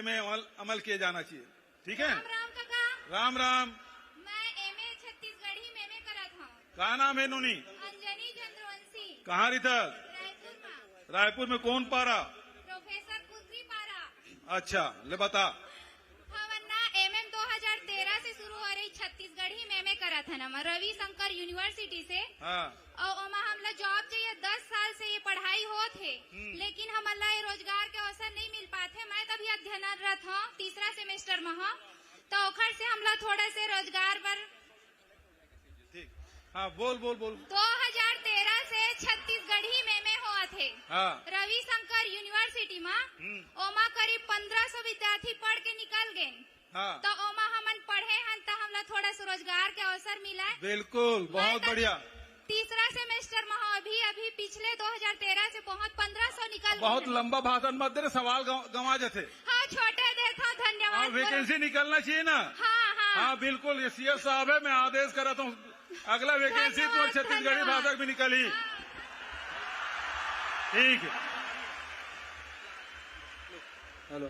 में अमल किया जाना चाहिए। ठीक है, राम राम काका। राम राम। मैं एमए छत्तीसगढ़ी में करा था। कहा नाम है नूनी? अंजनी चंद्रवंशी। कहाँ रही था? रायपुर में। रायपुर में कौन पारा? प्रोफेसर कुत्री पारा। अच्छा, ले बता। वरना एमएम 2013 से शुरू हो रही छत्तीसगढ़ी में करा था ना रविशंकर यूनिवर्सिटी से। हाँ, और हमला जॉब चाहिए 10 साल से ये पढ़ाई हो थे, लेकिन हमला ये रोजगार के अवसर नहीं मिल पाते। मैं तभी अध्ययनरत हूँ, तीसरा सेमेस्टर में हूँ, तो ओखर से हमला थोड़ा से रोजगार पर। ठीक, हाँ बोल बोल बोल। 2013 से छत्तीसगढ़ी में हुआ थे। हाँ, रविशंकर यूनिवर्सिटी में ओमा करीब 1500 विद्यार्थी पढ़ के निकल गए। हाँ, तो ओमा हमन पढ़े हन तो हमला थोड़ा सा रोजगार के अवसर मिला। बिल्कुल, बहुत बढ़िया। तीसरा सेमेस्टर में अभी पिछले 2013 से बहुत 1500 निकल। बहुत लंबा भाषण मत दे, सवाल गंवा जाते। हाँ, छोटे दे था, धन्यवाद। वैकेंसी निकलना चाहिए ना। हाँ हाँ हाँ बिल्कुल, ये सीएस साहब है, मैं आदेश करता हूँ अगला वैकेंसी तो छत्तीसगढ़ी भाषा भी निकली। ठीक है, हेलो।